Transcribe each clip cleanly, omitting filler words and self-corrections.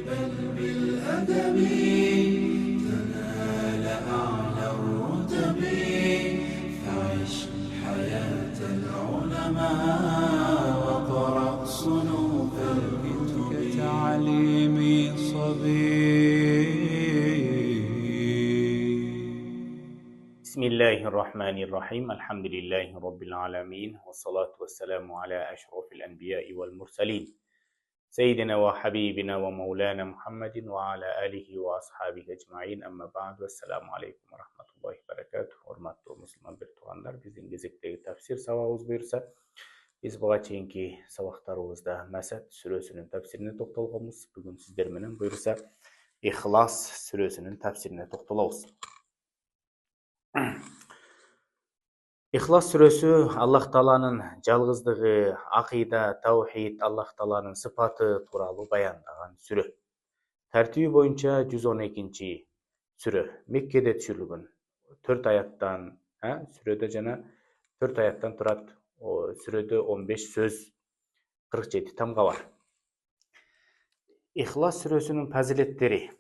بل بالأدب تنال أعلى الرتب فعش حياة العلماء وقرأ صنوف الكتب كتعليم صبي. بسم الله الرحمن الرحيم. الحمد لله رب العالمين، والصلاة والسلام على أشرف الأنبياء والمرسلين سيدنا وحبيبنا ومولانا محمد وعلى آله وأصحابه أجمعين. أما بعد، والسلام عليكم ورحمة الله وبركاته. Hormatly Müslüman bir tuğanlar, bizim gezekteki tafsir sabahımız buyursa, biz buğa çeyinki sabahlarımızda Mesed Süresi'nin tafsirine toxtalğımız. Bugün sizler menen buyursa İhlas Süresi'nin tafsirine toxtalabız. İhlas Süresi Allah Taala'nın жалгыздыгы, акыйда, тавхид, Allah Taala'nın sıfatı тууралуу баяндаган сүрө. Тартиби боюнча 112 сүрө. Меккеде түшүрүлгөн. 4 аяттан, сүрөдө жана 4 аяттан турат. Сүрөдө 15 сөз, 47 тамга бар. İhlas Süresi'nin faziletleri.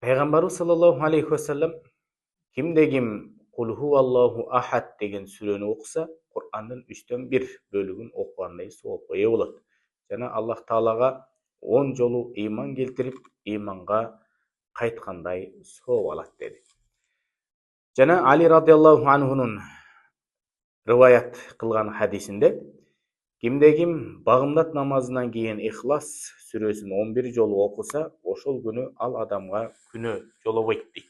Peygamberimiz sallallahu aleyhi ve sellem kimde-kim Kul huvallahu ahad деген сүрөнү окуса, Кур'андын 3төн 1 бөлүгүн окугандай соопко ээ болот. Жана Аллах Таалага 10 жолу ыйман келтирип, ыйманга кайткандай сооп алат деди. Жана Али радыйаллаху анхунун рываят кылган хадисинде кимде-ким багымдат намазынан кийин Ихлас сүрөсүн 11 жолу окуса, ошол күнү ал адамга күнөө жолобойт дейт.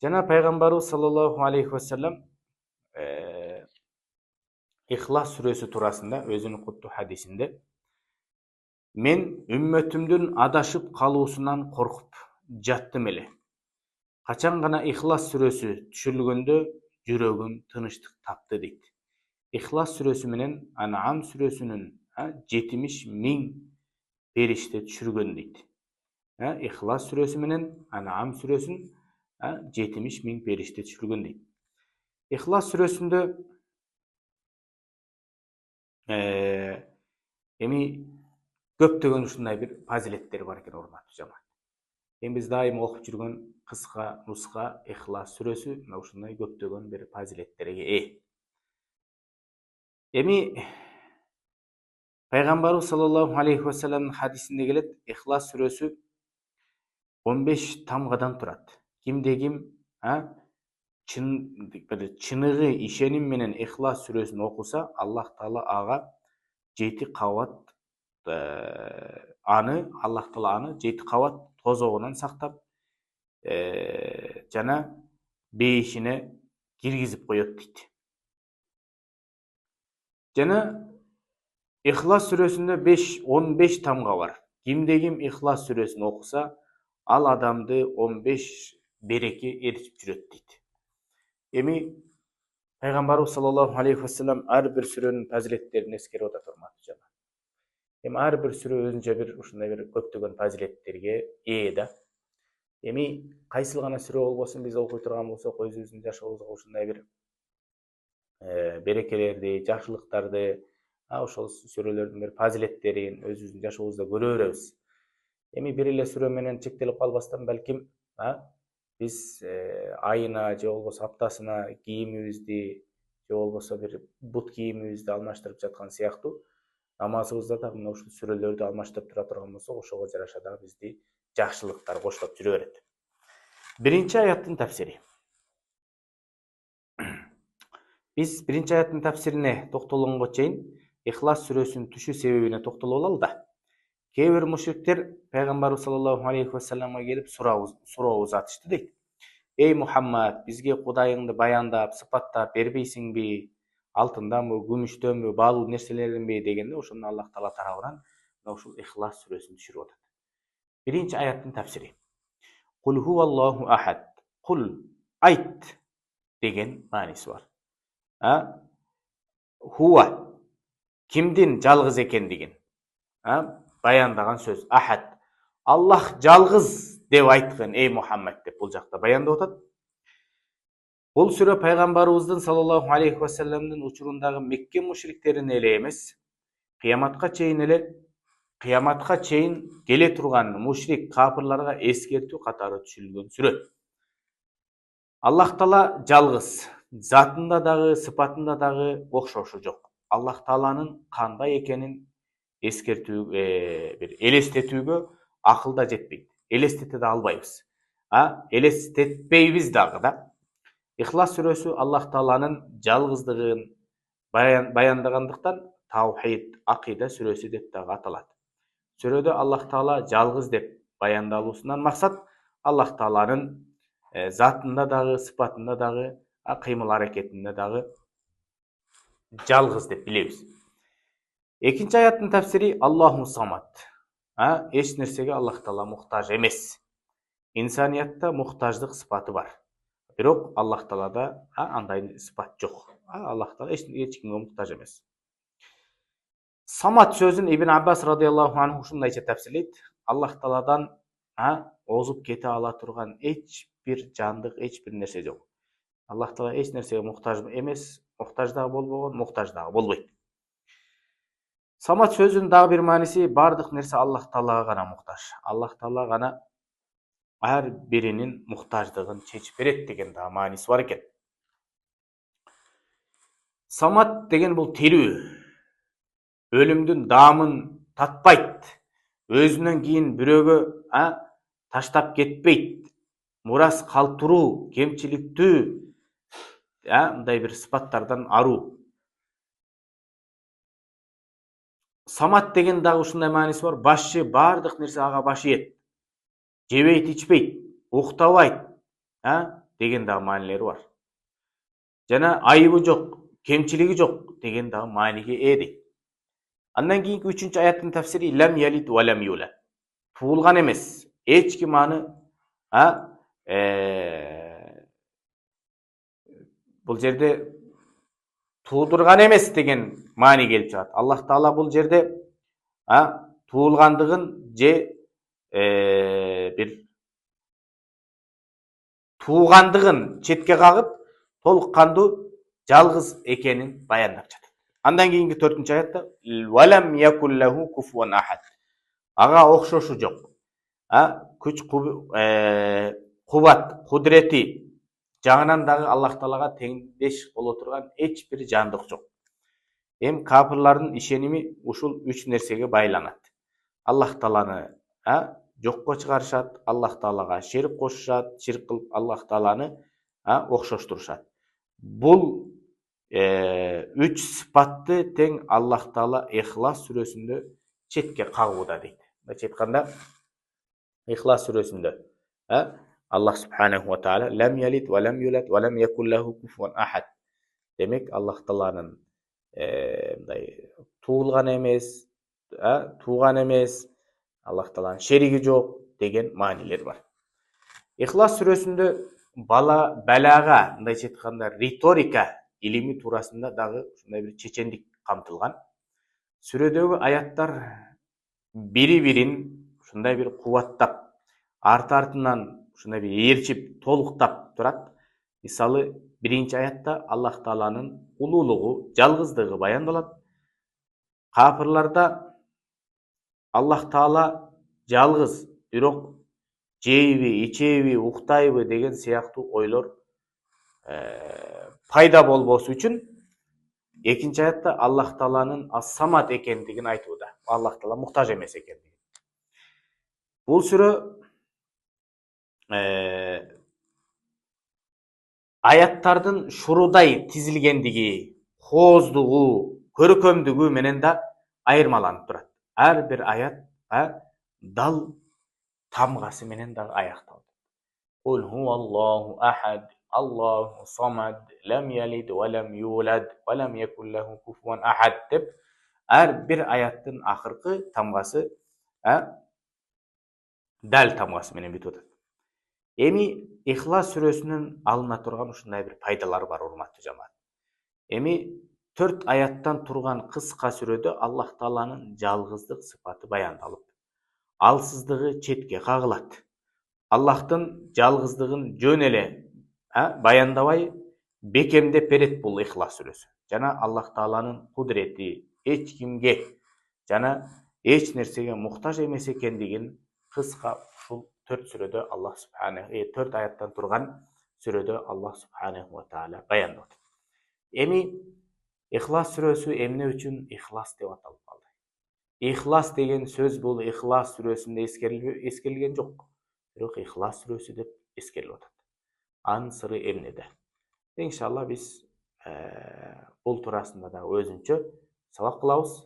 Жана Пайгамбарыбыз саллаллаху алейхи ва саллям Ихлас сүрөсү туурасында өзүнүн куттуу хадисинде мен үммөтүмдүн адашып калуусунан коркуп жаттым эле. Качан гана Ихлас сүрөсү түшүрүлгөндө жүрөгүм тынычтык тапты дейт. Ихлас сүрөсү менен Ан'ам сүрөсүнүн 70.000 периште түшүргөн дейт. Ихлас сүрөсү менен Ан'ам сүрөсүн 70.000 периште түшүргөн дейт. Ихлас сүрөсүндө эми көптөгөн ушундай бир фазилеттер бар экен, урматтуу жамаат. Биз дайым окуп жүргөн кыска нуска Ихлас сүрөсү мына ушундай көптөгөн бир фазилеттерге ээ. Эми Пайгамбарыбыз саллаллаху алейхи ва салламдын хадисинде келет, Ихлас сүрөсү 15 тамгадан турат. Кимде-ким чыныгы ишеним менен Ихлас сүрөсүн окуса, Аллах Таала ага 7 кабат Аллах Таала аны 7 кабат тозогунан сактап, жана бейишине киргизип коет дейт. Жана Ихлас сүрөсүндө 15 тамга бар. Кимде-ким Ихлас сүрөсүн окуса, ал адамды 15 береке эритип жүрөт дейт. Эми Пайгамбарыбыз саллаллаху алейхи ва саллям ар бир сүрөнүн фазилеттерин эскерип атат, урматтуу жамаат. Эми ар бир сүрө өзүнчө бир ушундай бир көптөгөн фазилеттерге ээ да. Эми кайсыл гана сүрө болбосун биз окуй турган болсок, өзүбүздүн жашообузга ушундай бир берекелерди, жакшылыктарды, ошол сүрөлөрдүн бир фазилеттерин өзүбүздүн жашообузда көрө беребиз. Эми бир эле сүрө менен чектелип калбастан, балким биз айына же болбосо аптасына кийимибизди же болбосо бир бут кийимибизди алмаштырып жаткан сыяктуу, намазыбызда да мына ушул сүрөлөрдү алмаштырып тура турган болсок, ошого жараша да бизди жакшылыктар коштоп жүрө берет. Биринчи аяттын тафсири. Биз биринчи аяттын тафсирине токтолгонго чейин Ихлас сүрөсүнүн түшүү себебине токтолуп алалы да. Кээ бир мушриктер Пайгамбарыбыз саллаллаху алейхи ва салламга келип суроо узатышты дейт. Эй Мухаммад, бизге Кудайыңды баяндап, сыпаттап бербейсиңби? Алтынданбы, күмүштөнбү, баалуу нерселерденби дегенде, ошону Аллах Таала тарабынан ушул Ихлас сүрөсүн түшүрүп атат. Биринчи аяттын тафсири. Кул хуаллаху ахад. Кул айт деген мааниси бар. Хуа кимдин жалгыз экендигин баяндаган сөз. Ахад. Аллах жалгыз деп айткан, эй Мухаммад деп бул жакта баяндап атат. Бул сүрө Пайгамбарыбыздын саллаллаху алейхи ва салламдын учурундагы Мекке мушриктерине эле эмес, кыяматка чейин эле кыяматка чейин келе турган мушрик капырларга эскертүү катары түшүрүлгөн сүрө. Аллах Таала жалгыз, затында дагы, сыпатында дагы окшошу жок. Аллах Тааланын кандай экенин эскертүү, бир элестетүүгө акылда жетпейт. Элестете да албайбыз. Элестетпейбиз дагы да. Ихлас сүрөсү Аллах Тааланын жалгыздыгын баяндагандыктан таухид, акыйда сүрөсү деп дагы аталат. Сүрөдө Аллах Таала жалгыз деп баяндалуусунан максат Аллах Тааланын затында дагы, сыпатында дагы, кыймыл аракетинде дагы жалгыз деп билебиз. Экинчи аяттын тафсири Аллаху самад. Эч нерсеге Аллах Таала муктаж эмес. Инсаниятта муктаждык сыпаты бар. Бирок Аллах Таалада андай сыпат жок. Аллах Таала эч кимге муктаж эмес. Самат сөзүн Ибн Аббас радыйаллаху анху ушундайча тафсирлейт. Аллах Тааладан озуп кете ала турган эч бир жандык, эч бир нерсе жок. Аллах Таала эч нерсеге муктаж эмес, муктаж дагы болбогон, муктаж дагы болбойт. Самат сөзүнүн дагы бир мааниси бардык нерсе Аллах Таалага гана муктаж. Аллах Таала гана ар биринин муктаждыгын чечип берет деген дагы мааниси бар экен. Самат деген бул тирүү, өлүмдүн даамын татпайт, өзүнөн кийин бирөөгө таштап кетпейт, мурас калтыруу, кемчиликтүү, мындай бир сыпаттардан аруу. Самат деген дагы ушундай мааниси бар, башчы, бардык нерсе ага баш ийет. Жебейт, ичпейт, уктабайт, деген дагы маанилери бар. Жана айыбы жок, кемчилиги жок деген дагы мааниге ээ дейт. Андан кийинки 3-чү аяттын тафсири лам ялид ва лам юлад. Туулган эмес. Эч ким аны бул жерде туудурган эмес деген маани келип чыгат. Аллах Таала бул жерде туулгандыгын же бир туугандыгын четке кагып, толук кандуу жалгыз экенин баяндап жатат. Андан кийинки 4-чү аятта валам якуллаху куфуан ахад. Ага окшошу жок. Күч кубат, кудрети жагынан дагы Аллах Таалага теңдеш боло турган эч бир жандык жок. Эми капырлардын ишеними ушул 3 нерсеге байланат. Аллах Тааланы жокко чыгарышат, Аллах Таалага шерик кошушат, ширк кылып Аллах Тааланы окшоштурушат. Бул 3 сыпатты тең Аллах Таала Ихлас сүрөсүндө четке кагууда дейт. Мындайча айтканда, Ихлас сүрөсүндө Аллах субханаху ва таала лам ялид ва лам юлад ва лам якуллаху куфуан ахад. Демек Аллах Тааланын мындай туулган эмес, тууган эмес, Аллах Тааланын шериги жок деген маанилер бар. Ихлас сүрөсүндө балага, мындайча айтканда риторика илими туурасында дагы ушундай бир чечендик камтылган. Сүрөдөгү аяттар бири-бирин ушундай бир кубаттап, арты-артынан ушундай бир ээрчип, толуктап турат. Мисалы, 1-чи аятта Аллах Тааланын улуулугу, жалгыздыгы баяндалат. Капырларда Аллах Таала жалгыз, бирок жейби, ичеби, уктайбы деген сыяктуу ойлор пайда болбосу үчүн 2-чи аятта Аллах Тааланын ас-самат экендигин айтууда. Аллах Таала муктаж эмес экендигин. Бул сүрө аяттардын шурудай тизилгендиги, хооздугу, көркөмдүгү менен да айырмаланып турат. Ар бир аят дал тамгасы менен дагы аякталат. Кул хуаллаху ахад, Аллаху самад, лам ялид ва лам юлад, ва лам якуллаху куфуан ахад деп ар бир аяттын акыркы тамгасы дал тамгасы менен бүтүп атат. Эми Ихлас сүрөсүнүн алына турган ушундай бир пайдалары бар, урматтуу жамаат. Эми 4 аяттан турган кыска сүрөдө Аллах Тааланын жалгыздык сыпаты баяндалып, алсыздыгы четке кагылат. Аллахтын жалгыздыгын жөн эле баяндабай бекемдеп берет бул Ихлас сүрөсү. Жана Аллах Тааланын кудрети эч кимге жана эч нерсеге муктаж эмес экендигин кыска ушул 4 сүрөдө Аллах субханаху 4 аяттан турган сүрөдө Аллах субханаху ва таала баяндап атат. Эми Ихлас сүрөсү эмне үчүн ихлас деп аталып калды? Ихлас деген сөз бул Ихлас сүрөсүндө эскерилген жок. Бирок Ихлас сүрөсү деп эскерилип атат. Анын сыры эмнеде? Иншалла биз бул туурасында да өзүнчө сабак кылабыз.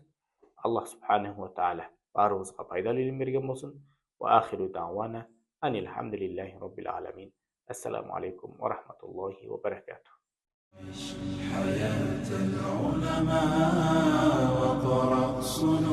Аллах субханаху ва таала баарыбызга пайдалуу илим берген болсун. Ва ахиру дa'wana анил хамдулиллахи rabbil alamin. Ассаламу алейкум ва рахматуллахи ва баракатух. عش حياة العلماء وقرأ صنوع